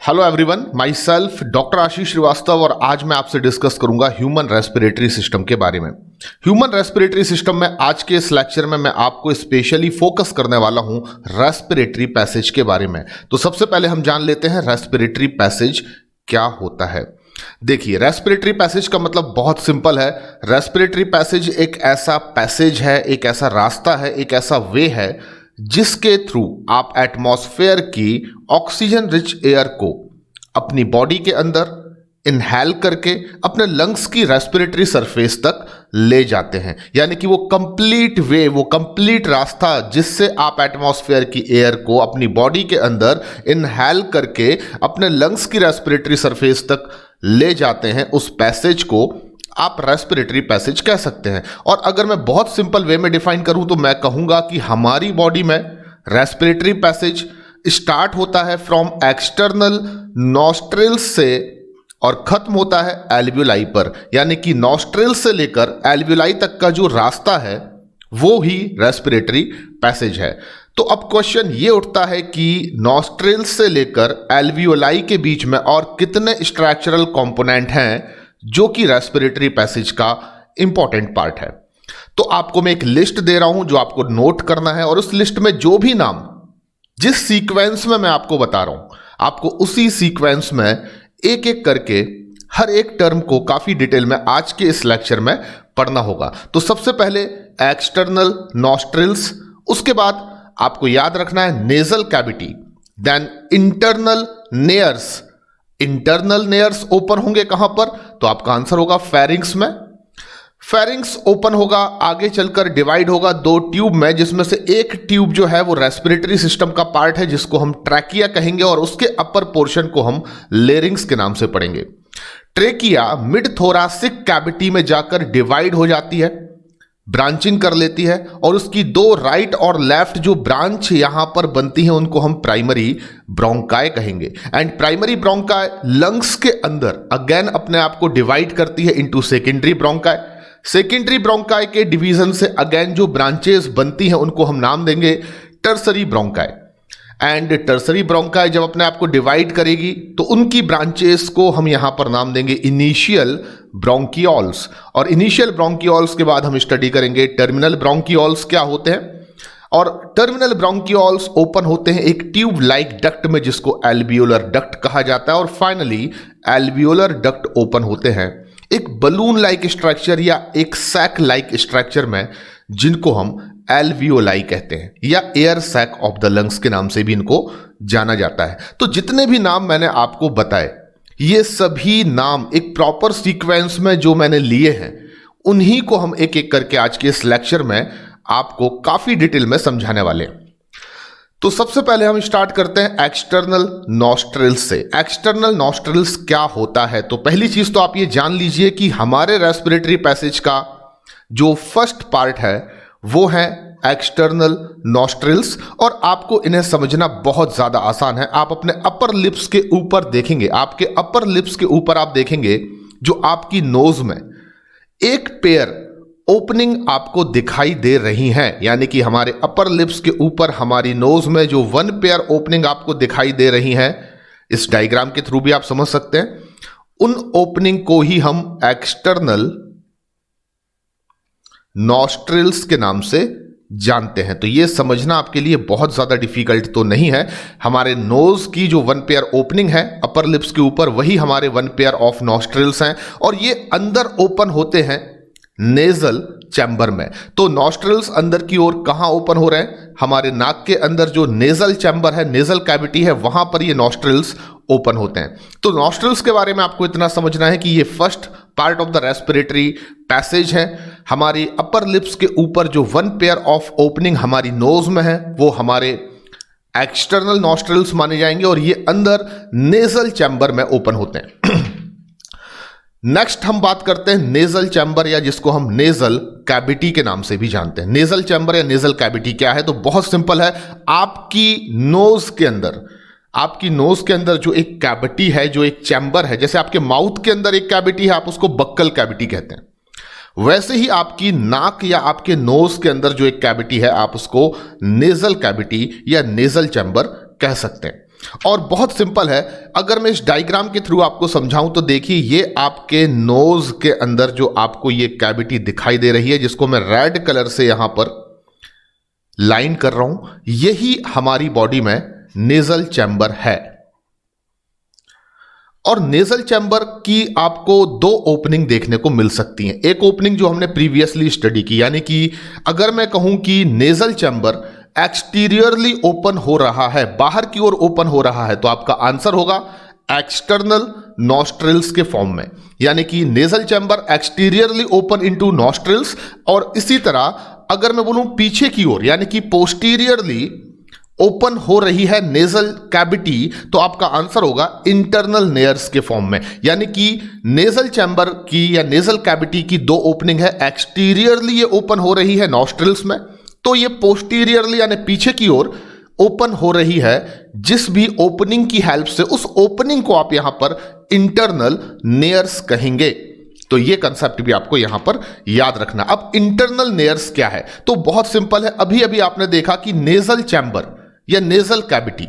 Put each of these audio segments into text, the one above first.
Hello everyone, myself doctor Ashish Shrivastava और आज मैं आपसे डिस्कस करूंगा ह्यूमन रेस्पिरेटरी सिस्टम के बारे में। ह्यूमन रेस्पिरेटरी सिस्टम में आज के इस लेक्चर में मैं आपको स्पेशली फोकस करने वाला हूं रेस्पिरेटरी पैसेज के बारे में। तो सबसे पहले हम जान लेते हैं रेस्पिरेटरी पैसेज क्या होता है। देखिए, रेस्पिरेटरी पैसेज का मतलब बहुत सिंपल है। रेस्पिरेटरी पैसेज एक ऐसा पैसेज है, एक ऐसा रास्ता है, एक ऐसा वे है जिसके थ्रू आप एटमॉस्फेयर की ऑक्सीजन रिच एयर को अपनी बॉडी के अंदर इनहेल करके अपने लंग्स की रेस्पिरेटरी सरफेस तक ले जाते हैं। यानी कि वो कंप्लीट वे, वो कंप्लीट रास्ता जिससे आप एटमॉस्फेयर की एयर को अपनी बॉडी के अंदर इनहेल करके अपने लंग्स की रेस्पिरेटरी सरफेस तक ले जाते हैं, उस पैसेज को आप रेस्पिरेटरी पैसेज कह सकते हैं। और अगर मैं बहुत सिंपल वे में डिफाइन करूं तो मैं कहूंगा कि हमारी बॉडी में रेस्पिरेटरी पैसेज स्टार्ट होता है फ्रॉम एक्सटर्नल नॉस्ट्रिल्स से और खत्म होता है एल्वियोलाई पर। यानी कि नॉस्ट्रिल्स से लेकर एल्वियोलाई तक का जो रास्ता है वो ही रेस्पिरेटरी पैसेज है। तो अब क्वेश्चन ये उठता है कि नॉस्ट्रिल्स से लेकर एल्वियोलाई के बीच में और कितने स्ट्रक्चरल कंपोनेंट हैं जो कि रेस्पिरेटरी पैसेज का इंपॉर्टेंट पार्ट है। तो आपको मैं एक लिस्ट दे रहा हूं जो आपको नोट करना है, और उस लिस्ट में जो भी नाम जिस सीक्वेंस में मैं आपको बता रहा हूं, आपको उसी सीक्वेंस में एक एक करके हर एक टर्म को काफी डिटेल में आज के इस लेक्चर में पढ़ना होगा। तो सबसे पहले एक्सटर्नल नॉस्ट्रिल्स, उसके बाद आपको याद रखना है nasal cavity, then internal nares. Internal nares open होंगे कहां पर? तो आपका आंसर होगा फेरिंग्स में। फेरिंग्स ओपन होगा, आगे चलकर डिवाइड होगा दो ट्यूब में, जिसमें से एक ट्यूब जो है वो रेस्पिरेटरी सिस्टम का पार्ट है जिसको हम ट्रैकिया कहेंगे, और उसके अपर पोर्शन को हम लेरिंग्स के नाम से पढ़ेंगे। ट्रेकिया मिड थोरासिक कैविटी में जाकर डिवाइड हो जाती है, ब्रांचिंग कर लेती है, और उसकी दो राइट और लेफ्ट जो ब्रांच यहां पर बनती है उनको हम प्राइमरी ब्रोंकाई कहेंगे। एंड प्राइमरी ब्रोंकाई लंग्स के अंदर अगेन अपने आप को डिवाइड करती है into secondary bronchi. Secondary bronchi के डिवीजन से अगेन जो ब्रांचेस बनती हैं उनको हम नाम देंगे tertiary bronchi. And tertiary bronchi जब अपने आप को डिवाइड करेगी तो उनकी ब्रांचेस को हम यहां पर नाम देंगे इनिशियल ब्रोंकियोल्स। और इनिशियल ब्रोंकियोल्स के बाद हम स्टडी करेंगे टर्मिनल ब्रोंकियोल्स क्या होते हैं। और टर्मिनल ब्रोंकियोल्स ओपन होते हैं एक ट्यूब लाइक डक्ट में जिसको एल्वियोलर डक्ट कहा जाता है। और फाइनली एल्वियोलर डक्ट ओपन होते हैं एक बलून लाइक स्ट्रक्चर या एक सैक लाइक स्ट्रक्चर में जिनको हम एल्वियोलाई कहते हैं, या air sac of the lungs के नाम से भी इनको जाना जाता है। तो जितने भी नाम मैंने आपको बताए, ये सभी नाम एक प्रॉपर सीक्वेंस में जो मैंने लिए हैं उन्हीं को हम एक एक करके आज के इस लेक्चर में आपको काफी डिटेल में समझाने वाले हैं। तो सबसे पहले हम स्टार्ट करते हैं एक्सटर्नल नॉस्ट्रिल्स से। एक्सटर्नल नॉस्ट्रिल्स क्या होता है? तो पहली चीज तो आप ये जान लीजिए कि हमारे रेस्पिरेटरी पैसेज का जो फर्स्ट पार्ट है वो है एक्सटर्नल नॉस्ट्रिल्स, और आपको इन्हें समझना बहुत ज्यादा आसान है। आप अपने अपर लिप्स के ऊपर देखेंगे, आपके अपर लिप्स के ऊपर आप देखेंगे जो आपकी नोज में एक पेयर ओपनिंग आपको दिखाई दे रही हैं। यानी कि हमारे अपर लिप्स के ऊपर हमारी नोज में जो वन पेयर ओपनिंग आपको दिखाई दे रही हैं, इस डायग्राम के थ्रू भी आप समझ सकते हैं, उन ओपनिंग को ही हम एक्सटर्नल नॉस्ट्रिल्स के नाम से जानते हैं। तो यह समझना आपके लिए बहुत ज्यादा डिफिकल्ट तो नहीं है। हमारे नोज की जो वन पेयर ओपनिंग है अपर लिप्स के ऊपर, वही हमारे वन पेयर ऑफ नॉस्ट्रिल्स हैं, और ये अंदर ओपन होते हैं नेजल चैम्बर में। तो नॉस्ट्रिल्स अंदर की ओर कहां ओपन हो रहे हैं? हमारे नाक के अंदर जो नेजल चैम्बर है, नेजल कैविटी है, वहां पर ये नॉस्ट्रिल्स ओपन होते हैं। तो नॉस्ट्रिल्स के बारे में आपको इतना समझना है कि ये first part of the respiratory passage है। हमारी अपर लिप्स के ऊपर जो वन पेयर ऑफ ओपनिंग हमारी नोज में है वो हमारे एक्सटर्नल नॉस्ट्रिल्स माने जाएंगे, और ये अंदर नेजल चैम्बर में ओपन होते हैं। नेक्स्ट हम बात करते हैं नेजल चैम्बर, या जिसको हम नेजल कैविटी के नाम से भी जानते हैं। नेजल चैम्बर या नेजल कैविटी क्या है? तो बहुत सिंपल है। आपकी नोज के अंदर जो एक कैविटी है, जो एक चैम्बर है, जैसे आपके माउथ के अंदर एक कैविटी है, आप उसको बक्कल कैविटी कहते हैं, वैसे ही आपकी नाक या आपके नोज के अंदर जो एक कैविटी है आप उसको नेजल कैविटी या नेजल चैम्बर कह सकते हैं। और बहुत सिंपल है। अगर मैं इस डायग्राम के थ्रू आपको समझाऊं तो देखिए, ये आपके नोज के अंदर जो आपको ये कैविटी दिखाई दे रही है, जिसको मैं रेड कलर से यहां पर लाइन कर रहा हूं, यही हमारी बॉडी में नेजल चैम्बर है। और नेजल चैम्बर की आपको दो ओपनिंग देखने को मिल सकती हैं। एक ओपनिंग जो हमने प्रीवियसली स्टडी की, यानी कि अगर मैं कहूं कि नेजल चैम्बर एक्सटीरियरली ओपन हो रहा है, बाहर की ओर ओपन हो रहा है, तो आपका आंसर होगा एक्सटर्नल नॉस्ट्रिल्स के फॉर्म में, यानी कि nasal chamber exteriorly open into nostrils. और इसी तरह अगर मैं बोलूं पीछे की ओर, यानी कि पोस्टीरियरली ओपन हो रही है नेजल कैविटी, तो आपका आंसर होगा इंटरनल नेयर्स के फॉर्म में। यानी कि नेजल चैम्बर की या नेजल कैविटी की दो ओपनिंग है, एक्सटीरियरली ये ओपन हो रही है नॉस्ट्रिल्स में, तो ये पोस्टीरियरली यानी पीछे की ओर ओपन हो रही है। जिस भी ओपनिंग की हेल्प से, उस ओपनिंग को आप यहां पर इंटरनल नेयर्स कहेंगे। तो ये कंसेप्ट भी आपको यहां पर याद रखना। अब इंटरनल नेयर्स क्या है, तो बहुत सिंपल है। अभी अभी आपने देखा कि नेजल चैम्बर या नेजल कैविटी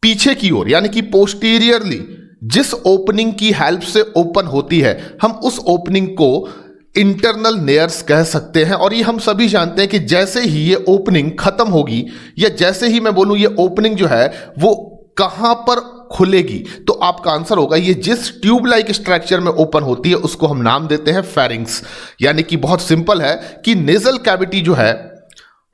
पीछे की ओर, यानी कि पोस्टीरियरली जिस ओपनिंग की हेल्प से ओपन होती है, हम उस ओपनिंग को इंटरनल नेयर्स कह सकते हैं। और ये हम सभी जानते हैं कि जैसे ही ये ओपनिंग खत्म होगी, या जैसे ही मैं बोलूं ये ओपनिंग जो है वो कहां पर खुलेगी, तो आपका आंसर होगा ये जिस ट्यूब लाइक स्ट्रक्चर में ओपन होती है उसको हम नाम देते हैं फेरिंग्स। यानी कि बहुत सिंपल है कि नेजल कैविटी जो है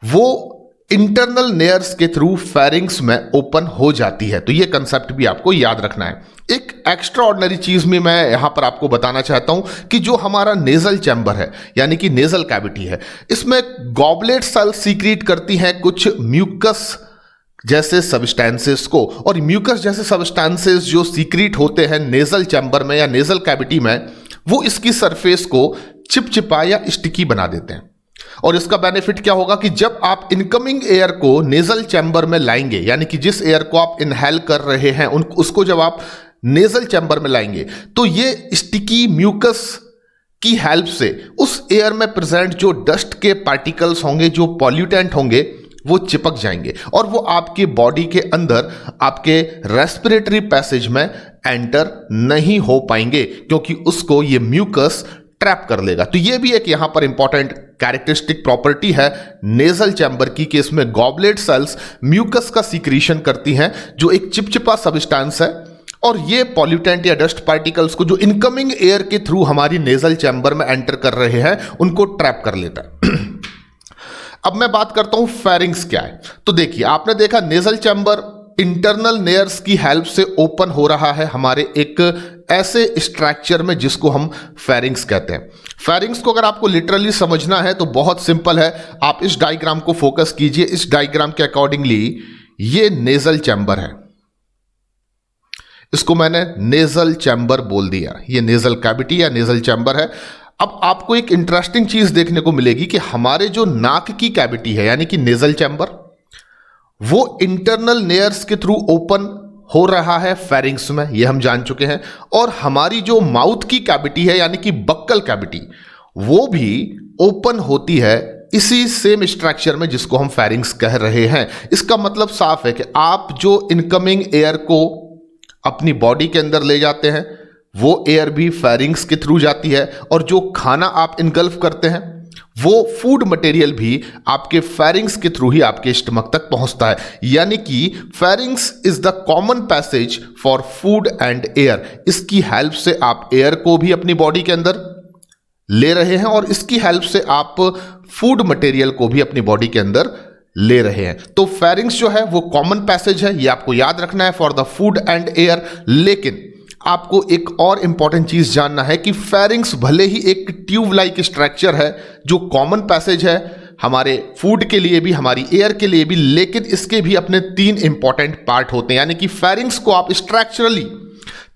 वो इंटरनल नेयर्स के थ्रू फेरिंग्स में ओपन हो जाती है। तो ये कंसेप्ट भी आपको याद रखना है। एक एक्स्ट्रा ऑर्डिनरी चीज में मैं यहां पर आपको बताना चाहता हूं कि जो हमारा नेजल चैम्बर है, यानी कि नेजल कैविटी है, इसमें गॉबलेट सेल सीक्रेट करती हैं कुछ म्यूकस जैसे सब्सटेंसेस को। और म्यूकस जैसे सब्सटेंसेस जो सीक्रेट होते हैं नेजल चैम्बर में या नेजल कैविटी में, वो इसकी सरफेस को चिपचिपा या स्टिकी बना देते हैं। और इसका बेनिफिट क्या होगा कि जब आप इनकमिंग एयर को नेजल चैम्बर में लाएंगे, यानी कि जिस एयर को आप इनहेल कर रहे हैं उसको जब आप नेजल चैम्बर में लाएंगे, तो ये स्टिकी म्यूकस की हेल्प से उस एयर में प्रेजेंट जो डस्ट के पार्टिकल्स होंगे, जो पॉल्यूटेंट होंगे, वो चिपक जाएंगे और वो आपके बॉडी के अंदर आपके रेस्पिरेटरी पैसेज में एंटर नहीं हो पाएंगे, क्योंकि उसको ये म्यूकस ट्रैप कर लेगा। तो ये भी एक यहां पर इंपॉर्टेंट कैरेक्टरिस्टिक प्रॉपर्टी है नेजल चैम्बर की, कि इसमें गॉबलेट सेल्स म्यूकस का सीक्रेशन करती हैं, जो एक चिपचिपा सब्सटेंस है, और ये पॉल्यूटेंट या डस्ट पार्टिकल्स को जो इनकमिंग एयर के थ्रू हमारी नेजल चैम्बर में एंटर कर रहे हैं उनको ट्रैप कर लेता है। अब मैं बात करता हूं फेरिंग्स क्या है। तो देखिए, आपने देखा नेजल चैम्बर इंटरनल नेयर्स की हेल्प से ओपन हो रहा है हमारे एक ऐसे स्ट्रक्चर में जिसको हम फेरिंग्स कहते हैं। फेरिंग्स को अगर आपको लिटरली समझना है तो बहुत सिंपल है, आप इस डायग्राम को फोकस कीजिए। इस डायग्राम के अकॉर्डिंगली ये नेजल चैम्बर है, इसको मैंने नेजल चैम्बर बोल दिया, ये नेजल कैविटी या नेजल चैम्बर है। अब आपको एक इंटरेस्टिंग चीज देखने को मिलेगी कि हमारे जो नाक की कैविटी है, यानी कि नेजल चैम्बर, वो इंटरनल नेयर्स के थ्रू ओपन हो रहा है फेरिंग्स में, ये हम जान चुके हैं। और हमारी जो माउथ की कैविटी है, यानी कि बक्कल कैविटी, वो भी ओपन होती है इसी सेम स्ट्रक्चर में जिसको हम फेरिंग्स कह रहे हैं। इसका मतलब साफ है कि आप जो इनकमिंग एयर को अपनी बॉडी के अंदर ले जाते हैं, वो एयर भी फेरिंग्स के थ्रू जाती है, और जो खाना आप इनगल्फ करते हैं, वो फूड मटेरियल भी आपके फेरिंग्स के थ्रू ही आपके स्टमक तक पहुंचता है। यानी कि pharynx is the common passage for food and air. इसकी हेल्प से आप एयर को भी अपनी बॉडी के अंदर ले रहे हैं, और इसकी हेल्प से आप फूड मटेरियल को भी अपनी बॉडी के अंदर ले रहे हैं। तो फेरिंग्स जो है वो कॉमन पैसेज है, ये आपको याद रखना है for the food and air. लेकिन आपको एक और इंपॉर्टेंट चीज जानना है कि फेरिंग्स भले ही एक ट्यूब लाइक स्ट्रक्चर है जो कॉमन पैसेज है हमारे फूड के लिए भी, हमारी एयर के लिए भी, लेकिन इसके भी अपने 3 इंपॉर्टेंट पार्ट होते हैं। यानी कि फेरिंग्स को आप स्ट्रक्चरली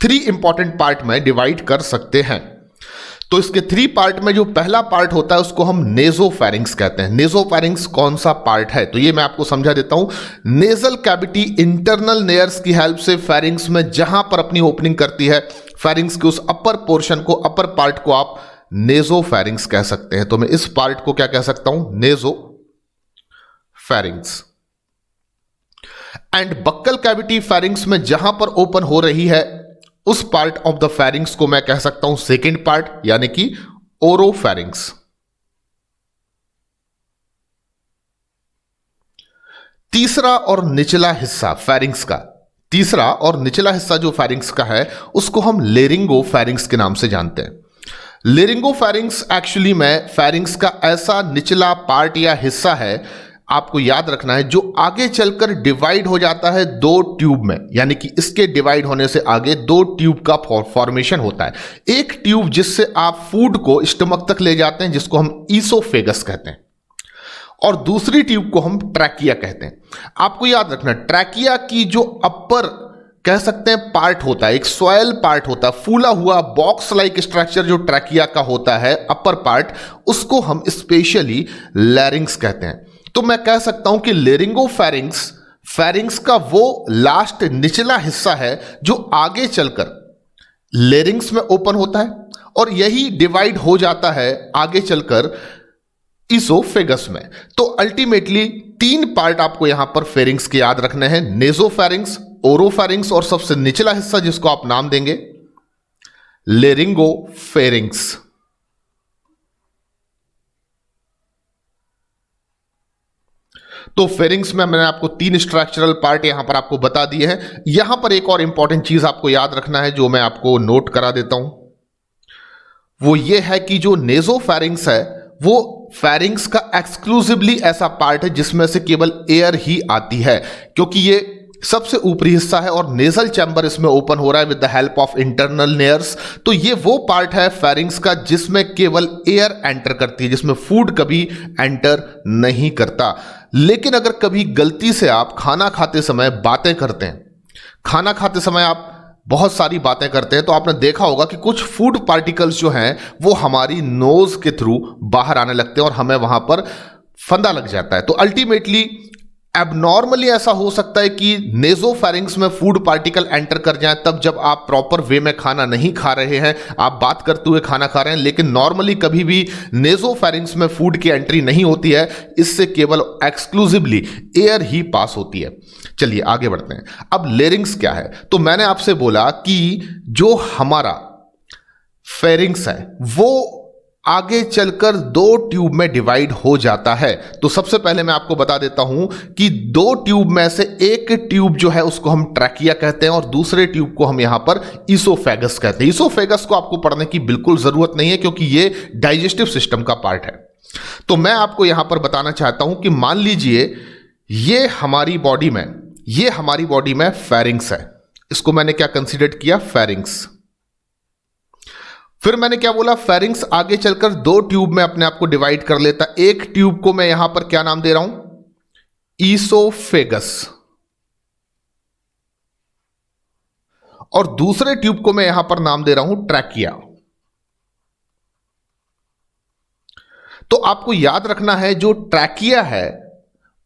3 इंपॉर्टेंट पार्ट में डिवाइड कर सकते हैं। तो इसके 3 पार्ट में जो पहला पार्ट होता है उसको हम नेजोफेरिंग्स कहते हैं। नेजोफेरिंग्स कौन सा पार्ट है, तो ये मैं आपको समझा देता हूं। नेजल कैविटी इंटरनल नेयर्स की हेल्प से फेरिंग्स में जहां पर अपनी ओपनिंग करती है, फेरिंग्स के उस अपर पोर्शन को, अपर पार्ट को आप नेजोफेरिंग्स कह सकते हैं। तो मैं इस पार्ट को क्या कह सकता हूं, nasopharynx. And buccal cavity pharynx में जहां पर ओपन हो रही है उस पार्ट ऑफ द फेरिंग्स को मैं कह सकता हूं सेकेंड पार्ट, यानी कि ओरोफेरिंग्स। तीसरा और निचला हिस्सा फेरिंग्स का, तीसरा और निचला हिस्सा जो फेरिंग्स का है उसको हम लेरिंगोफेरिंग्स के नाम से जानते हैं। लेरिंगोफेरिंग्स एक्चुअली में फेरिंग्स का ऐसा निचला पार्ट या हिस्सा है, आपको याद रखना है, जो आगे चलकर डिवाइड हो जाता है दो ट्यूब में, यानी कि इसके डिवाइड होने से आगे दो ट्यूब का फॉर्मेशन होता है। एक ट्यूब जिससे आप फूड को स्टमक तक ले जाते हैं जिसको हम ईसोफेगस कहते हैं, और दूसरी ट्यूब को हम ट्रैकिया कहते हैं। आपको याद रखना ट्रैकिया की जो अपर कह सकते हैं पार्ट होता है, एक सॉयल पार्ट होता है, फूला हुआ बॉक्स लाइक स्ट्रक्चर जो ट्रैकिया का होता है अपर पार्ट, उसको हम स्पेशली लैरिंग्स कहते हैं। तो मैं कह सकता हूं कि लेरिंगोफेरिंग्स फेरिंग्स का वो लास्ट निचला हिस्सा है जो आगे चलकर लेरिंग्स में ओपन होता है और यही डिवाइड हो जाता है आगे चलकर ईसोफेगस में। तो अल्टीमेटली तीन पार्ट आपको यहां पर फेरिंग्स के याद रखने हैं, नेजोफेरिंग्स, ओरोफेरिंग्स और सबसे निचला हिस्सा जिसको आप नाम देंगे लेरिंगोफेरिंग्स। तो फेरिंग्स में मैंने आपको तीन स्ट्रक्चरल पार्ट यहां पर आपको बता दिए हैं। यहां पर एक और इंपॉर्टेंट चीज आपको याद रखना है जो मैं आपको नोट करा देता हूं, वो ये है कि जो नेजोफेरिंग्स है वो फेरिंग्स का एक्सक्लूसिवली ऐसा पार्ट है जिसमें से केवल एयर ही आती है, क्योंकि ये सबसे ऊपरी हिस्सा है और नेजल चैम्बर इसमें ओपन हो रहा है with the help of internal layers. तो ये वो पार्ट है फेरिंग्स का जिसमें केवल एयर एंटर करती है, जिसमें फूड कभी एंटर नहीं करता। लेकिन अगर कभी गलती से आप खाना खाते समय बातें करते हैं, खाना खाते समय आप बहुत सारी बातें करते हैं, तो आपने देखा होगा कि कुछ फूड पार्टिकल्स जो हैं वो हमारी नोज के थ्रू बाहर आने लगते हैं और हमें वहां पर फंदा लग जाता है। तो अल्टीमेटली एबनॉर्मली ऐसा हो सकता है कि नेजोफेरिंग्स में फूड पार्टिकल एंटर कर जाए तब जब आप प्रॉपर वे में खाना नहीं खा रहे हैं, आप बात करते हुए खाना खा रहे हैं, लेकिन नॉर्मली कभी भी नेजोफेरिंग्स में फूड की एंट्री नहीं होती है, इससे केवल एक्सक्लूसिवली एयर ही पास होती है। चलिए आगे बढ़ते हैं। अब लेरिंग्स क्या है? तो मैंने आपसे बोला कि जो हमारा फेरिंग्स है वो आगे चलकर दो ट्यूब में डिवाइड हो जाता है। तो सबसे पहले मैं आपको बता देता हूं कि दो ट्यूब में से एक ट्यूब जो है उसको हम ट्रैकिया कहते हैं और दूसरे ट्यूब को हम यहां पर ईसोफेगस कहते हैं। ईसोफेगस को आपको पढ़ने की बिल्कुल जरूरत नहीं है क्योंकि ये डाइजेस्टिव सिस्टम का पार्ट है। तो मैं आपको यहां पर बताना चाहता हूं कि मान लीजिए ये हमारी बॉडी में फेरिंग्स है, इसको मैंने क्या कंसीडर किया? फेरिंग्स। फिर मैंने क्या बोला? फेरिंग्स आगे चलकर दो ट्यूब में अपने आप को डिवाइड कर लेता। एक ट्यूब को मैं यहां पर क्या नाम दे रहा हूं? ईसोफेगस। और दूसरे ट्यूब को मैं यहां पर नाम दे रहा हूं ट्रैकिया। तो आपको याद रखना है जो ट्रैकिया है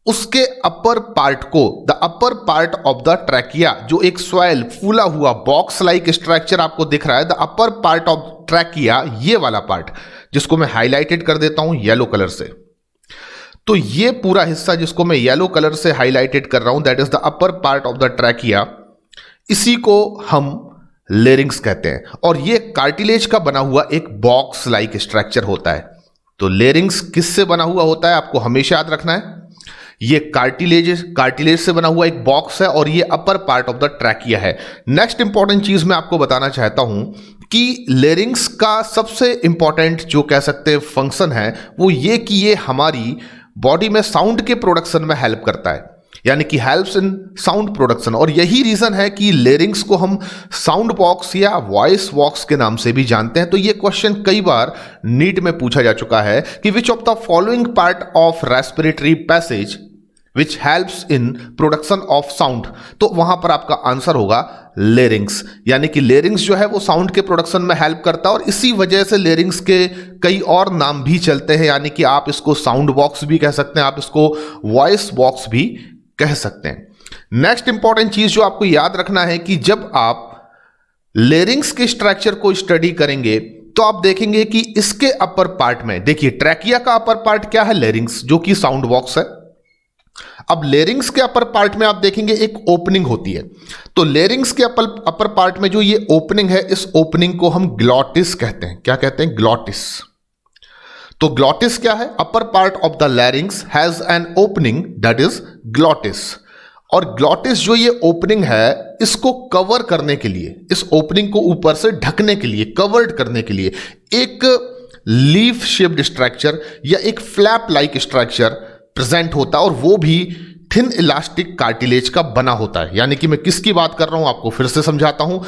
उसके अपर पार्ट को, the upper part of the trachea, जो एक सॉयल फूला हुआ बॉक्स लाइक स्ट्रक्चर आपको दिख रहा है, the upper part of trachea, ये वाला पार्ट जिसको मैं हाईलाइटेड कर देता हूं येलो कलर से। तो ये पूरा हिस्सा जिसको मैं येलो कलर से हाईलाइटेड कर रहा हूं, that is the upper part of the trachea, इसी को हम लेरिंग्स कहते हैं। और ये कार्टिलेज का बना हुआ एक बॉक्स लाइक स्ट्रक्चर होता है। तो लेरिंग्स किससे बना हुआ होता है आपको हमेशा याद रखना है, ये कार्टिलेज से बना हुआ एक बॉक्स है और ये upper part of the trachea है। नेक्स्ट इंपॉर्टेंट चीज मैं आपको बताना चाहता हूं कि लेरिंग्स का सबसे इंपॉर्टेंट जो कह सकते हैं फंक्शन है वो ये कि ये हमारी बॉडी में साउंड के प्रोडक्शन में हेल्प करता है, यानी कि हेल्प्स इन साउंड प्रोडक्शन। और यही रीजन है कि लेरिंग्स को हम साउंड बॉक्स या वॉइस बॉक्स के नाम से भी जानते हैं। तो ये क्वेश्चन कई बार नीट में पूछा जा चुका है कि विच of the following part of respiratory passage which helps in production of sound. तो वहां पर आपका आंसर होगा लेरिंग्स, यानी कि लेरिंग्स जो है वो साउंड के प्रोडक्शन में हेल्प करता है और इसी वजह से लेरिंग्स के कई और नाम भी चलते हैं, यानी कि आप इसको साउंड बॉक्स भी कह सकते हैं, आप इसको वॉइस बॉक्स भी कह सकते हैं। नेक्स्ट इंपॉर्टेंट चीज जो आपको याद रखना है कि जब आप लेरिंग्स के स्ट्रक्चर को स्टडी करेंगे तो आप देखेंगे कि इसके अपर पार्ट में, देखिए ट्रैकिया का अपर पार्ट क्या है? लेरिंग्स, जो कि साउंड बॉक्स है। अब लेरिंग्स के अपर पार्ट में आप देखेंगे एक ओपनिंग होती है। तो लेरिंग्स के अपर पार्ट में जो ये ओपनिंग है, इस ओपनिंग को हम ग्लॉटिस कहते हैं। क्या कहते हैं? ग्लॉटिस। तो ग्लॉटिस क्या है? Upper part of the larynx has an opening that is glottis. और ग्लॉटिस जो ये ओपनिंग है, इसको कवर करने के लिए, इस ओपनिंग को ऊपर से ढकने के लिए, कवर्ड करने के लिए एक लीफ शेप्ड स्ट्रक्चर या एक फ्लैप लाइक स्ट्रक्चर प्रेजेंट होता है, और वो भी थिन इलास्टिक कार्टिलेज का बना होता है। यानी कि मैं किसकी बात कर रहा हूं, आपको फिर से समझाता हूं।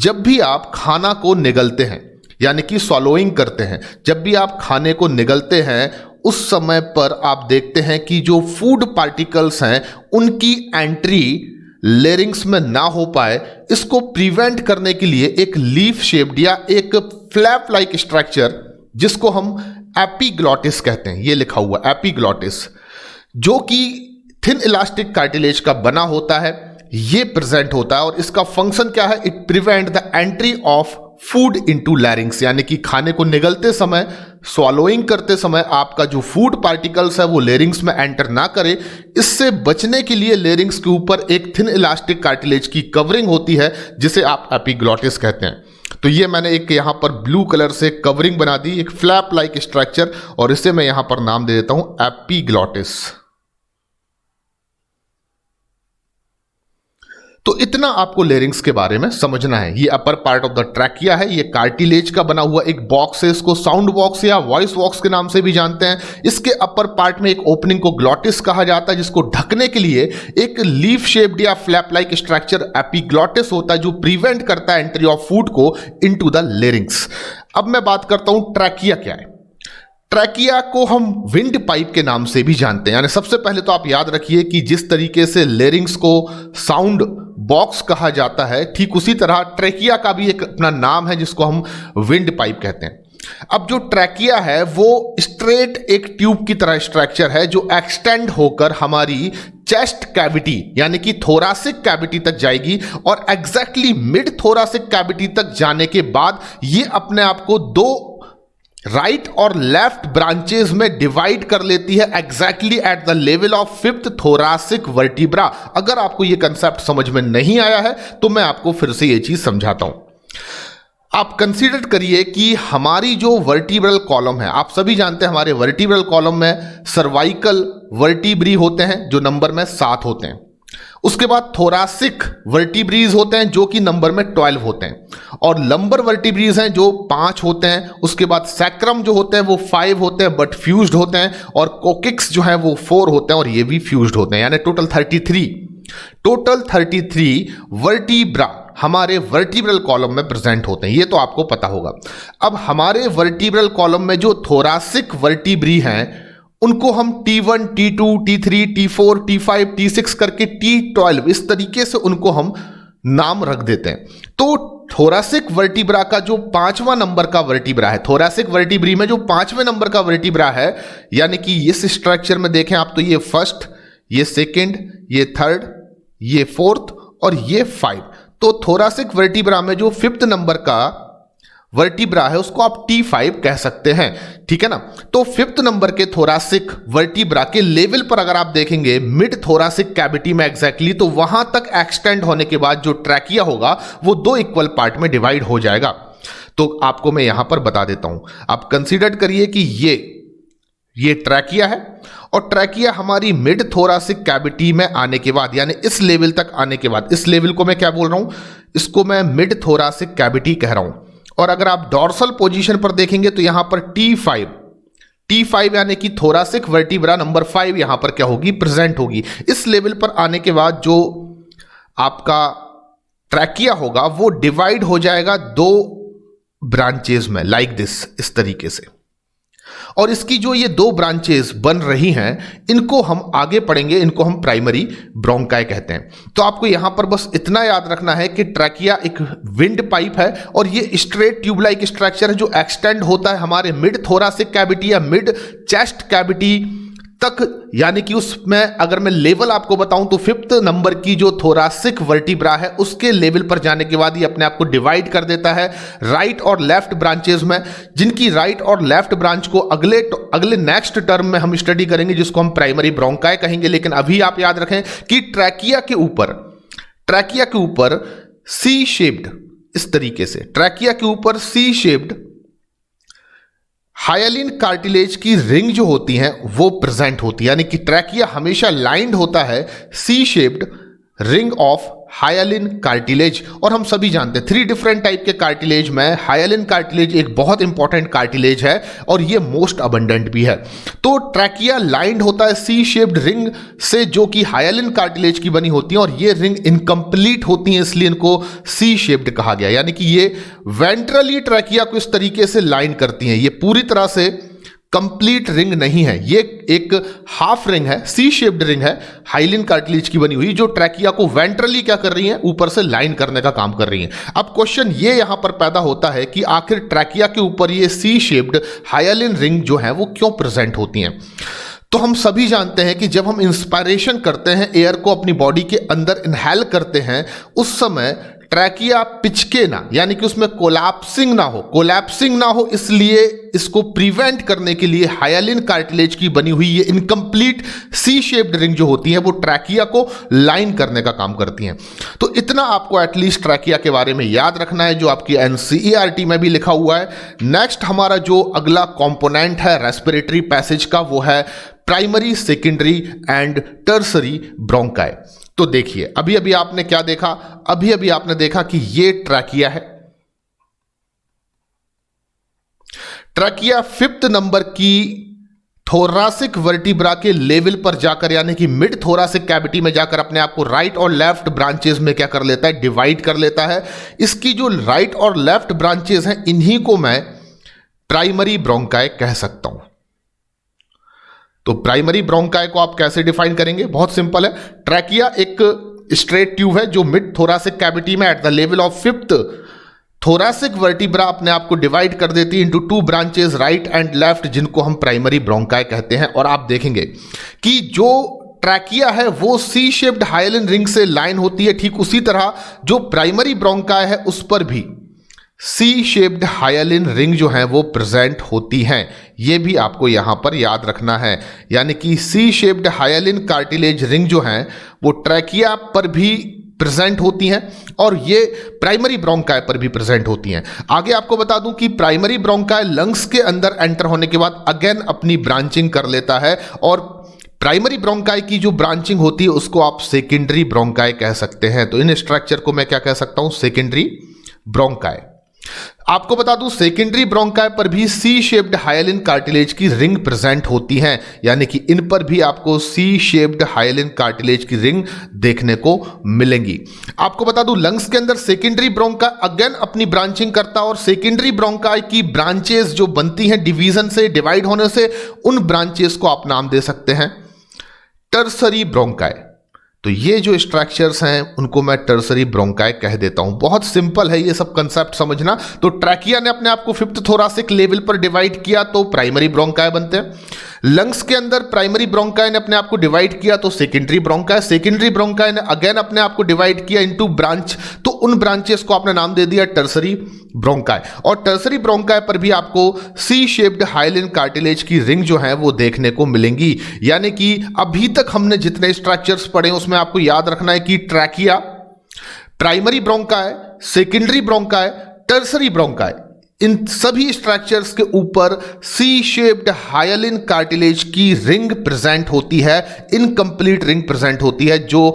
जब भी आप खाना को निगलते हैं, यानी कि सॉलोइंग करते हैं, जब भी आप खाने को निगलते हैं, उस समय पर आप देखते हैं कि जो फूड पार्टिकल्स हैं उनकी एंट्री लेरिंग्स में ना हो पाए, इसको प्रिवेंट करने के लिए एक लीफ शेप्ड या एक फ्लैप लाइक स्ट्रक्चर, जिसको हम एपिग्लॉटिस कहते हैं, ये लिखा हुआ एपिग्लॉटिस, जो कि थिन इलास्टिक कार्टिलेज का बना होता है, ये प्रेजेंट होता है। और इसका फंक्शन क्या है? It prevent the entry of food into लैरिंग्स, यानी कि खाने को निगलते समय, स्वॉलोइंग करते समय आपका जो फूड पार्टिकल्स है वो लेरिंग्स में एंटर ना करे। इससे बचने के लिए लेरिंग्स के ऊपर एक थिन इलास्टिक कार्टिलेज की कवरिंग होती है, जिसे आप एपिग्लॉटिस कहते हैं। तो ये मैंने एक यहां पर ब्लू कलर से कवरिंग बना दी, एक फ्लैप लाइक स्ट्रक्चर, और इसे मैं यहां पर नाम दे देता हूं एपिग्लॉटिस। तो इतना आपको लेरिंग्स के बारे में समझना है। ये upper part of the trachea है, ये कार्टिलेज का बना हुआ एक बॉक्स है, इसको साउंड बॉक्स या वॉइस बॉक्स के नाम से भी जानते हैं। इसके अपर पार्ट में एक ओपनिंग को ग्लॉटिस कहा जाता है, जिसको ढकने के लिए एक लीफ शेप्ड या फ्लैप लाइक स्ट्रक्चर एपिग्लॉटिस होता है, जो प्रिवेंट करता है एंट्री ऑफ फूड को इनटू द लेरिंग्स। अब मैं बात करता हूं ट्रैकिया क्या है। ट्रैकिया को हम विंड पाइप के नाम से भी जानते हैं। यानी सबसे पहले तो आप याद रखिए कि जिस तरीके से लेरिंग्स को साउंड बॉक्स कहा जाता है, ठीक उसी तरह ट्रैकिया का भी एक अपना नाम है, जिसको हम विंड पाइप कहते हैं। अब जो ट्रैकिया है वो स्ट्रेट एक ट्यूब की तरह स्ट्रक्चर है, जो एक्सटेंड होकर हमारी चेस्ट कैविटी यानी कि थोरासिक कैविटी तक जाएगी, और एग्जैक्टली मिड थोरासिक कैविटी तक जाने के बाद ये अपने आप को दो राइट और लेफ्ट ब्रांचेस में डिवाइड कर लेती है, exactly at the level of fifth thoracic vertebra. अगर आपको यह कंसेप्ट समझ में नहीं आया है तो मैं आपको फिर से यह चीज समझाता हूं। आप कंसीडर करिए कि हमारी जो वर्टिब्रल कॉलम है, आप सभी जानते हैं हमारे वर्टिब्रल कॉलम में सर्वाइकल वर्टिब्री होते हैं जो नंबर में 7 होते हैं। उसके बाद थोरासिक वर्टिब्रीज होते हैं जो कि नंबर में 12 होते हैं, और लंबर वर्टिब्रीज हैं जो 5 होते हैं। उसके बाद सैक्रम जो होते हैं वो 5 होते हैं बट फ्यूज्ड होते हैं, और कोकिक्स जो है वो 4 होते हैं और ये भी फ्यूज्ड होते हैं। यानी टोटल 33 वर्टिब्रा हमारे वर्टिब्रल कॉलम में प्रेजेंट होते हैं, ये तो आपको पता होगा। अब हमारे वर्टिब्रल कॉलम में जो थोरासिक वर्टिब्री हैं उनको हम T1, T2, T3, T4, T5, T6 करके T12 इस तरीके से उनको हम नाम रख देते हैं। तो थोरासिक वर्टिब्रा का जो 5वां नंबर का वर्टिब्रा है, थोरासिक वर्टिब्री में जो 5वें नंबर का वर्टिब्रा है, यानी कि इस स्ट्रक्चर में देखें आप तो ये फर्स्ट, ये सेकंड, ये थर्ड, ये फोर्थ और ये 5। तो थोरासिक वर्टिब्रा में जो 5th नंबर का वर्टिब्रा है उसको आप T5 कह सकते हैं, ठीक है ना। तो 5th नंबर के थोरासिक वर्टिब्रा के लेवल पर अगर आप देखेंगे मिड थोरासिक कैविटी में एग्जैक्टली, तो वहां तक एक्सटेंड होने के बाद जो ट्रैकिया होगा वो 2 इक्वल पार्ट में डिवाइड हो जाएगा। तो आपको मैं यहां पर बता देता हूं, आप कंसीडर करिए कि ये ट्रैकिया है, और ट्रैकिया हमारी मिड थोरासिक कैविटी में आने के बाद, यानी इस लेवल तक आने के बाद, इस लेवल को मैं क्या बोल रहा हूं, इसको मैं मिड थोरासिक कैविटी कह रहा हूं। और अगर आप डॉर्सल पोजीशन पर देखेंगे तो यहां पर T5 यानी कि थोरासिक वर्टिब्रा नंबर 5 यहां पर क्या होगी, प्रेजेंट होगी। इस लेवल पर आने के बाद जो आपका ट्रैकिया होगा वो डिवाइड हो जाएगा 2 ब्रांचेस में, लाइक दिस, इस तरीके से। और इसकी जो ये 2 ब्रांचेस बन रही हैं, इनको हम आगे पढ़ेंगे, इनको हम प्राइमरी ब्रोंकाई कहते हैं। तो आपको यहां पर बस इतना याद रखना है कि ट्रैकिया एक विंड पाइप है, और ये स्ट्रेट ट्यूब लाइक स्ट्रक्चर है जो एक्सटेंड होता है हमारे मिड थोरासिक कैविटी या मिड चेस्ट कैविटी तक, यानी कि उसमें अगर मैं लेवल आपको बताऊं तो 5th नंबर की जो थोरासिक वर्टिब्रा है उसके लेवल पर जाने के बाद ये अपने आप को डिवाइड कर देता है राइट और लेफ्ट ब्रांचेस में, जिनकी राइट और लेफ्ट ब्रांच को अगले नेक्स्ट टर्म में हम स्टडी करेंगे, जिसको हम प्राइमरी ब्रोंकाई कहेंगे। लेकिन अभी आप याद रखें कि ट्रैकिया के ऊपर सी शेप्ड, इस तरीके से ट्रैकिया के ऊपर सी शेप्ड हाइलिन कार्टिलेज की रिंग जो होती हैं वो प्रेजेंट होती है, यानी कि ट्रैकिया हमेशा लाइंड होता है C shaped ring of hyaline cartilage. और हम सभी जानते हैं 3 डिफरेंट टाइप के कार्टिलेज में हाइलिन कार्टिलेज एक बहुत इंपॉर्टेंट कार्टिलेज है और ये मोस्ट अबंडेंट भी है। तो ट्रैकिया लाइंड होता है सी शेप्ड रिंग से जो कि हाइलिन कार्टिलेज की बनी होती है, और ये रिंग इनकम्प्लीट होती है, इसलिए इनको सी शेप्ड कहा गया। यानी कि ये वेंट्रली ट्रैकिया को इस तरीके से लाइन करती हैं, ये पूरी तरह से कंप्लीट रिंग नहीं है, ये एक हाफ रिंग है, सी शेप्ड रिंग है हाइलिन कार्टिलेज की बनी हुई, जो ट्रैकिया को वेंट्रली क्या कर रही है, ऊपर से लाइन करने का काम कर रही है। अब क्वेश्चन ये यहां पर पैदा होता है कि आखिर ट्रैकिया के ऊपर ये सी शेप्ड हाइलिन रिंग जो है वो क्यों प्रेजेंट होती हैं। तो हम सभी जानते हैं कि जब हम इंस्पायरेशन करते हैं, एयर को अपनी बॉडी के अंदर इनहेल करते हैं, उस समय ट्रैकिया पिचके ना, यानी कि उसमें कोलैप्सिंग ना हो, इसलिए इसको प्रिवेंट करने के लिए हाइलिन कार्टिलेज की बनी हुई ये इनकम्प्लीट सी शेप्ड रिंग जो होती है वो ट्रैकिया को लाइन करने का काम करती हैं। तो इतना आपको एटलीस्ट ट्रैकिया के बारे में याद रखना है, जो आपकी एनसीईआरटी में भी लिखा हुआ है। नेक्स्ट हमारा जो अगला कंपोनेंट है रेस्पिरेटरी पैसेज का, वो है primary, secondary and tertiary bronchi. तो देखिए अभी अभी आपने क्या देखा, अभी आपने देखा कि ये ट्रैकिया है। ट्रैकिया 5th नंबर की थोरासिक वर्टिब्रा के लेवल पर जाकर, यानी कि मिड थोरासिक कैविटी में जाकर अपने आप को राइट और लेफ्ट ब्रांचेस में क्या कर लेता है, डिवाइड कर लेता है। इसकी जो राइट और लेफ्ट ब्रांचेस हैं, इन्हीं को मैं प्राइमरी ब्रोंकाई कह सकता हूं। तो प्राइमरी ब्रोंकाई को आप कैसे डिफाइन करेंगे, बहुत सिंपल है। ट्रैकिया एक स्ट्रेट ट्यूब है जो मिड थोरासिक कैविटी में at the level of 5th thoracic vertebra अपने आप को डिवाइड कर देती है into 2 branches right and left, जिनको हम प्राइमरी ब्रोंकाई कहते हैं। और आप देखेंगे कि जो ट्रैकिया है वो सी शेप्ड हाइलिन रिंग से लाइन होती है, ठीक उसी तरह जो प्राइमरी ब्रोंकाई है उस पर भी सी शेप्ड हाइलिन रिंग जो है वो प्रेजेंट होती हैं। ये भी आपको यहां पर याद रखना है, यानी कि C shaped hyaline cartilage ring जो है वो ट्रैकिया पर भी प्रेजेंट होती हैं और ये प्राइमरी ब्रोंकाई पर भी प्रेजेंट होती हैं। आगे आपको बता दूं कि प्राइमरी ब्रोंकाई लंग्स के अंदर एंटर होने के बाद अगेन अपनी ब्रांचिंग कर लेता है, और प्राइमरी ब्रोंकाई की जो ब्रांचिंग होती है उसको आप सेकेंडरी ब्रोंकाई कह सकते हैं। तो इन स्ट्रक्चर को मैं क्या कह सकता हूं, सेकेंडरी ब्रोंकाई। आपको बता दूं सेकेंडरी ब्रोंकाई पर भी सी शेप्ड हाइलिन कार्टिलेज की रिंग प्रेजेंट होती हैं, यानी कि इन पर भी आपको सी शेप्ड हाइलिन कार्टिलेज की रिंग देखने को मिलेंगी। आपको बता दूं लंग्स के अंदर सेकेंडरी ब्रोंकाई अगेन अपनी ब्रांचिंग करता है, और सेकेंडरी ब्रोंकाई की ब्रांचेस जो बनती हैं डिवीजन से, डिवाइड होने से, उन ब्रांचेस को आप नाम दे सकते हैं टर्सरी ब्रोंकाई। तो ये जो स्ट्रक्चर्स हैं उनको मैं टर्सरी ब्रोंकाई कह देता हूं। बहुत सिंपल है ये सब कंसेप्ट समझना। तो ट्रैकिया ने अपने आप को 5th थोरासिक लेवल पर डिवाइड किया तो प्राइमरी ब्रोंकाई बनते हैं। लंग्स के अंदर प्राइमरी ब्रोंकाई ने अपने आप को डिवाइड किया तो सेकेंडरी ब्रोंकाई। सेकेंडरी ब्रोंकाई ने अगेन अपने आप को डिवाइड किया इनटू ब्रांच, तो उन ब्रांचेस को आपने नाम दे दिया टर्सरी ब्रोंकाई। और टर्सरी ब्रोंकाई पर भी आपको सी शेप्ड हाइलिन कार्टिलेज की रिंग जो है वो देखने को मिलेंगी। यानी कि अभी तक हमने जितने स्ट्रक्चर्स पढ़े उसमें आपको याद रखना है कि trachea, primary bronchi, secondary bronchi, tertiary bronchi, इन सभी स्ट्रक्चर्स के ऊपर सी शेप्ड हाइलिन कार्टिलेज की रिंग प्रेजेंट होती है, इनकम्प्लीट रिंग प्रेजेंट होती है, जो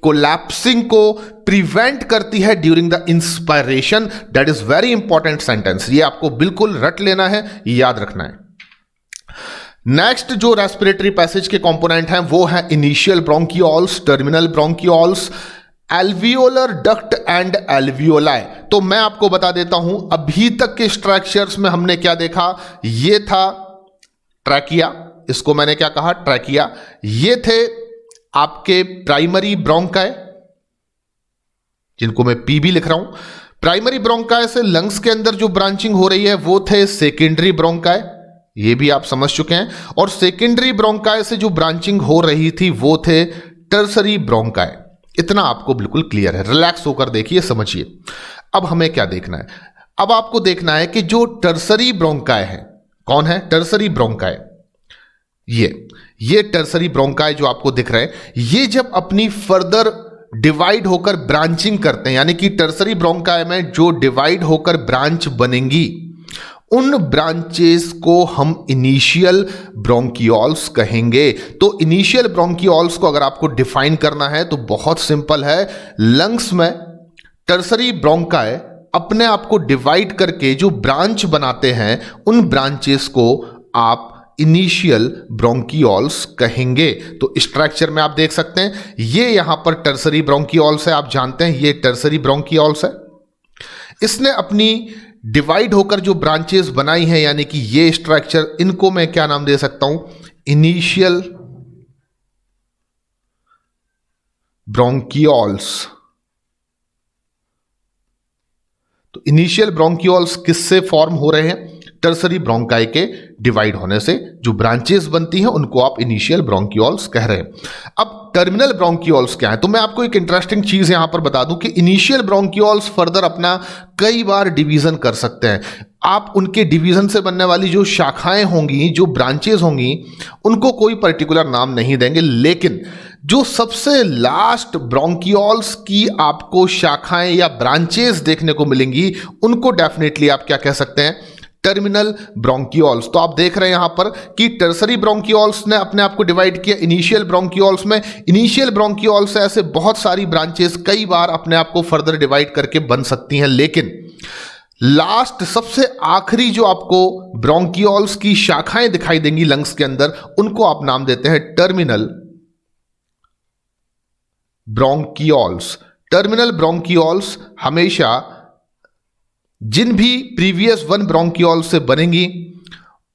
कोलैप्सिंग को प्रिवेंट करती है during the inspiration. That is very important sentence, ये आपको बिल्कुल रट लेना है, याद रखना है। नेक्स्ट जो रेस्पिरेटरी पैसेज के कंपोनेंट हैं वो है initial bronchioles, terminal bronchioles, alveolar duct and alveoli. तो मैं आपको बता देता हूं अभी तक के स्ट्रक्चर्स में हमने क्या देखा, ये था ट्रैकिया, इसको मैंने क्या कहा, ट्रैकिया। ये थे आपके प्राइमरी ब्रोंकाई, जिनको मैं पी भी लिख रहा हूं। प्राइमरी ब्रोंकाई से लंग्स के अंदर जो ब्रांचिंग हो रही है वो थे सेकेंडरी ब्रोंकाई, ये भी आप समझ चुके हैं। और सेकेंडरी ब्रोंकाई से जो ब्रांचिंग हो रही थी वो थे टर्सरी ब्रोंकाई। इतना आपको बिल्कुल क्लियर है, रिलैक्स होकर देखिए, समझिए। अब हमें क्या देखना है? अब आपको देखना है कि जो टर्सरी ब्रोंकाई है, कौन है टर्सरी ब्रोंकाई? ये टर्सरी ब्रोंकाई जो आपको दिख रहे हैं, ये जब अपनी फर्दर डिवाइड होकर ब्रांचिंग करते हैं, यानी कि टर्सरी ब्रोंकाई में जो डिवाइड होकर ब्रांच बनेंगी, उन ब्रांचेस को हम इनिशियल ब्रोंकियोल्स कहेंगे। तो इनिशियल ब्रोंकियोल्स को अगर आपको डिफाइन करना है तो बहुत सिंपल है। लंग्स में टर्सरी ब्रोंकाई अपने आप को डिवाइड करके जो ब्रांच बनाते हैं, उन ब्रांचेस को आप इनिशियल ब्रोंकियोल्स कहेंगे। तो स्ट्रक्चर में आप देख सकते हैं, ये यहां पर टर्सरी ब्रोंकियोल्स है, आप जानते हैं ये टर्सरी ब्रोंकियोल्स है। इसने अपनी डिवाइड होकर जो ब्रांचेस बनाई हैं, यानी कि ये स्ट्रक्चर, इनको मैं क्या नाम दे सकता हूं? Initial bronchioles. तो इनिशियल ब्रोंकियोल्स किससे फॉर्म हो रहे हैं? टर्सरी ब्रोंकाई के डिवाइड होने से जो ब्रांचेस बनती हैं उनको आप इनिशियल ब्रोंकियोल्स कह रहे हैं। अब टर्मिनल ब्रोंकियोल्स क्या है? तो मैं आपको एक इंटरेस्टिंग चीज यहां पर बता दूं कि इनिशियल ब्रोंकियोल्स फर्दर अपना कई बार डिवीजन कर सकते हैं। आप उनके डिवीजन से बनने वाली जो शाखाएं होंगी, जो ब्रांचेस होंगी, उनको कोई पर्टिकुलर नाम नहीं देंगे, लेकिन जो सबसे लास्ट ब्रोंकियोल्स की आपको शाखाएं या ब्रांचेस देखने को मिलेंगी, उनको डेफिनेटली आप क्या कह सकते हैं? Terminal bronchioles. तो आप देख रहे हैं यहां पर कि टर्सरी ब्रोंकियोल्स ने अपने आप को डिवाइड किया इनिशियल ब्रोंकियोल्स में। इनिशियल ब्रोंकियोल्स से ऐसे बहुत सारी ब्रांचेस कई बार अपने आप को फर्दर डिवाइड करके बन सकती हैं, लेकिन लास्ट सबसे आखिरी जो आपको ब्रोंकियोल्स की शाखाएं दिखाई देंगी लंग्स के अंदर, उनको आप नाम देते हैं टर्मिनल ब्रोंकियोल्स। टर्मिनल ब्रोंकियोल्स हमेशा जिन भी प्रीवियस वन ब्रोंकियोल्स से बनेंगी,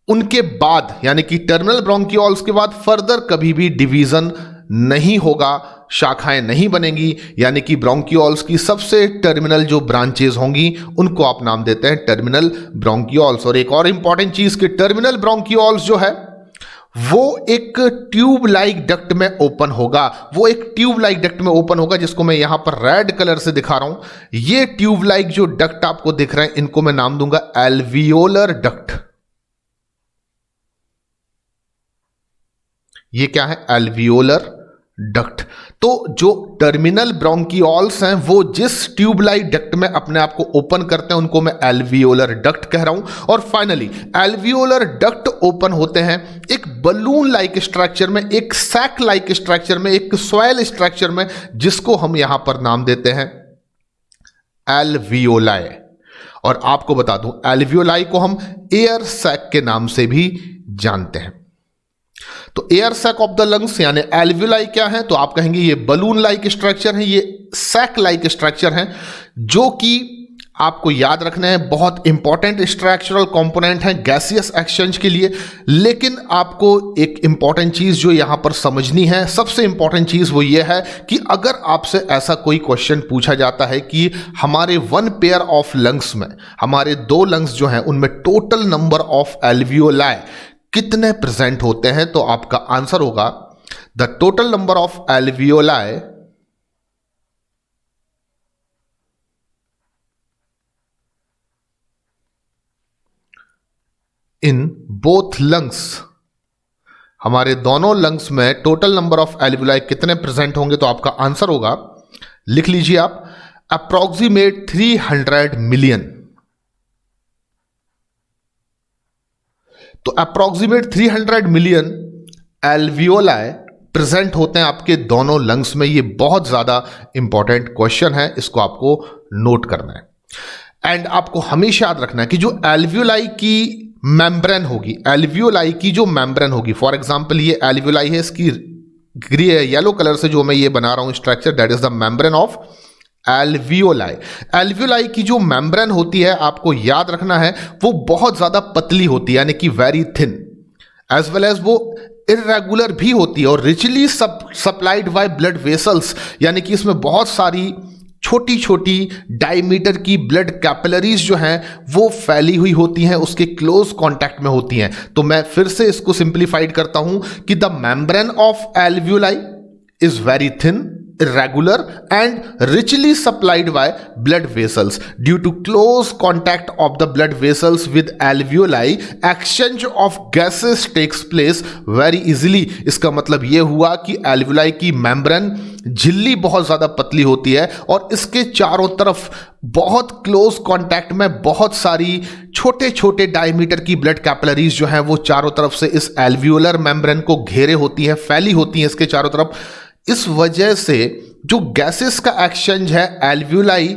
उनके बाद, यानी कि टर्मिनल ब्रोंकियोल्स के बाद फर्दर कभी भी डिवीजन नहीं होगा, शाखाएं नहीं बनेंगी, यानी कि ब्रोंकियोल्स की सबसे टर्मिनल जो ब्रांचेस होंगी उनको आप नाम देते हैं टर्मिनल ब्रोंकियोल्स। और एक और इंपॉर्टेंट चीज कि टर्मिनल ब्रोंकियोल्स जो है वो एक ट्यूब लाइक डक्ट में ओपन होगा। वो एक ट्यूब लाइक डक्ट में ओपन होगा, जिसको मैं यहां पर रेड कलर से दिखा रहा हूं। ये ट्यूब लाइक जो डक्ट आपको दिख रहे हैं, इनको मैं नाम दूंगा एल्वियोलर डक्ट। ये क्या है? Alveolar duct. तो जो टर्मिनल ब्रोंकियोल्स हैं वो जिस ट्यूब लाइक डक्ट में अपने आप को ओपन करते हैं, उनको मैं एल्वियोलर डक्ट कह रहा हूं। और फाइनली एल्वियोलर डक्ट ओपन होते हैं एक बलून लाइक स्ट्रक्चर में, एक सैक लाइक स्ट्रक्चर में, एक स्वेल स्ट्रक्चर में, जिसको हम यहां पर नाम देते हैं एल्वियोलाई। और आपको बता दूं, एल्वियोलाई को हम एयर सैक के नाम से भी जानते हैं। तो air sac of the lungs यानी एल्वियोलाई क्या है? तो आप कहेंगे ये बलून लाइक स्ट्रक्चर है, ये सैक लाइक स्ट्रक्चर है, जो कि आपको याद रखना है बहुत इंपॉर्टेंट स्ट्रक्चरल कंपोनेंट है गैसियस एक्सचेंज के लिए। लेकिन आपको एक इंपॉर्टेंट चीज जो यहां पर समझनी है, सबसे इंपॉर्टेंट चीज वो ये है कि अगर आपसे ऐसा कोई क्वेश्चन पूछा जाता है कि हमारे वन पेयर ऑफ लंग्स में, हमारे दो लंग्स जो हैं उनमें टोटल नंबर ऑफ एल्वियोलाई कितने प्रेजेंट होते हैं, तो आपका आंसर होगा the total number of alveoli in both lungs. हमारे दोनों लंग्स में टोटल नंबर ऑफ एल्वियोलाई कितने प्रेजेंट होंगे, तो आपका आंसर होगा, लिख लीजिए आप, अप्रोक्सीमेट 300 मिलियन। तो अप्रोक्सीमेट 300 मिलियन एल्वियोलाई प्रेजेंट होते हैं आपके दोनों लंग्स में। ये बहुत ज्यादा इंपॉर्टेंट क्वेश्चन है, इसको आपको नोट करना है। एंड आपको हमेशा याद रखना है कि जो एल्वियोलाई की मेम्ब्रेन होगी, एल्वियोलाई की जो मेम्ब्रेन होगी, फॉर एग्जांपल ये एल्वियोलाई है, इसकी येलो कलर से जो मैं ये बना रहा हूं structure, that is the membrane of alveoli. Alveoli की जो मेम्ब्रेन होती है, आपको याद रखना है, वो बहुत ज्यादा पतली होती है, यानी कि very thin, as well as वो इरेगुलर भी होती है और richly supplied by blood vessels, यानी कि इसमें बहुत सारी छोटी छोटी डायमीटर की ब्लड कैपिलरीज जो हैं वो फैली हुई होती हैं, उसके क्लोज कांटेक्ट में होती हैं। तो मैं फिर से इसको सिंप्लीफाइड करता हूं कि the membrane of alveoli is very thin, irregular and richly supplied by blood vessels. Due to close contact of the blood vessels with alveoli, exchange of gases takes place very easily. इसका मतलब यह हुआ कि alveoli की membrane झिल्ली बहुत ज्यादा पतली होती है और इसके चारों तरफ बहुत क्लोज कांटेक्ट में बहुत सारी छोटे छोटे डायमीटर की ब्लड कैपिलरीज जो हैं वो चारों तरफ से इस एल्वियोलर मेम्ब्रेन को घेरे होती हैं, फैली होती हैं इसके चारों तरफ। इस वजह से जो गैसेस का एक्सचेंज है एल्वियोलाई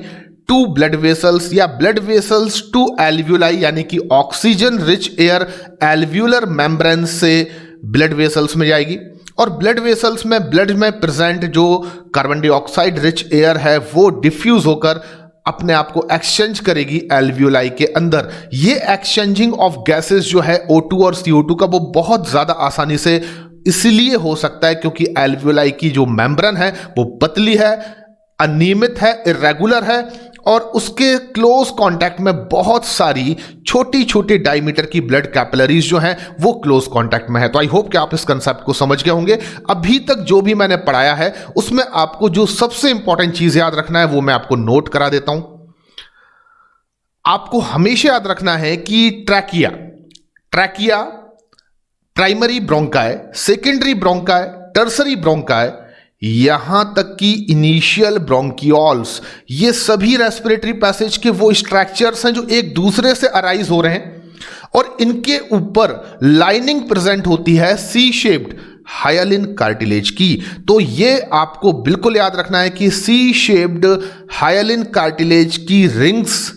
टू ब्लड वेसल्स या ब्लड वेसल्स टू एल्वियोलाई, यानी कि oxygen rich air alveolar membrane से ब्लड वेसल्स में जाएगी और ब्लड वेसल्स में ब्लड में प्रेजेंट जो कार्बन डाइऑक्साइड रिच एयर है वो डिफ्यूज होकर अपने आप को एक्सचेंज करेगी एल्वियोलाई के अंदर। ये एक्सचेंजिंग ऑफ गैसेस जो है O2 और CO2 का वो बहुत ज्यादा आसानी से इसलिए हो सकता है क्योंकि एल्वियोलाई की जो मेम्ब्रेन है वो पतली है, अनियमित है, इरेगुलर है और उसके क्लोज कांटेक्ट में बहुत सारी छोटी छोटी डायमीटर की ब्लड कैपिलरीज जो हैं वो क्लोज कांटेक्ट में है। तो आई होप कि आप इस कंसेप्ट को समझ गए होंगे। अभी तक जो भी मैंने पढ़ाया है उसमें आपको जो सबसे इंपॉर्टेंट चीज याद रखना है वो मैं आपको नोट करा देता हूं। आपको हमेशा याद रखना है कि trachea primary bronchi, secondary bronchi, tertiary bronchi, यहां तक कि इनिशियल ब्रोंकियोल्स, ये सभी रेस्पिरेटरी पैसेज के वो स्ट्रक्चर्स हैं जो एक दूसरे से अराइज हो रहे हैं और इनके ऊपर लाइनिंग प्रेजेंट होती है सी शेप्ड हाइलिन कार्टिलेज की। तो ये आपको बिल्कुल याद रखना है कि सी शेप्ड हाइलिन कार्टिलेज की रिंग्स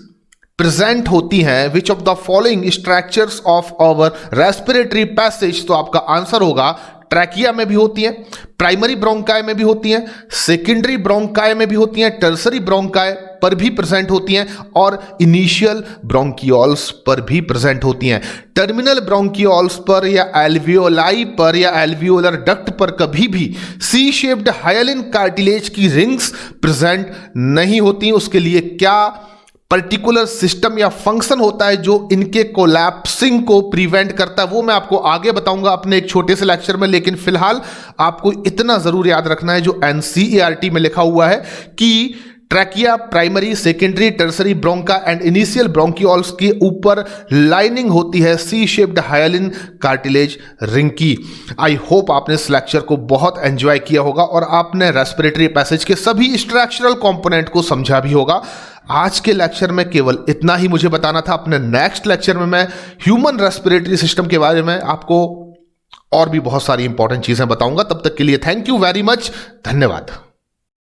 प्रेजेंट होती हैं। Which of the following structures of our respiratory passage, तो आपका आंसर होगा ट्रैकिया में भी होती हैं, प्राइमरी ब्रोंकाई में भी होती हैं, सेकेंडरी ब्रोंकाई में भी होती हैं, टर्सरी ब्रोंकाई पर भी प्रेजेंट होती हैं और इनिशियल ब्रोंकियोल्स पर भी प्रेजेंट होती हैं। टर्मिनल ब्रोंकियोल्स पर या एल्वियोलाई पर या एल्वियोलर डक्ट पर कभी भी सी शेप्ड हाइलिन कार्टिलेज की रिंग्स प्रेजेंट नहीं होती। उसके लिए क्या पर्टिकुलर सिस्टम या फंक्शन होता है जो इनके कोलैप्सिंग को प्रिवेंट करता है वो मैं आपको आगे बताऊंगा अपने एक छोटे से लेक्चर में। लेकिन फिलहाल आपको इतना जरूर याद रखना है जो NCERT में लिखा हुआ है कि trachea primary, secondary, tertiary bronchi and initial bronchioles के ऊपर लाइनिंग होती है C shaped hyaline cartilage ring की। आई होप आपने इस लेक्चर को बहुत एंजॉय किया होगा और आपने रेस्पिरेटरी पैसेज के सभी स्ट्रक्चरल कंपोनेंट को समझा भी होगा। आज के लेक्चर में केवल इतना ही मुझे बताना था। अपने नेक्स्ट लेक्चर में मैं ह्यूमन रेस्पिरेटरी सिस्टम के बारे में आपको और भी बहुत सारी इंपॉर्टेंट चीजें बताऊंगा। तब तक के लिए थैंक यू वेरी मच, धन्यवाद।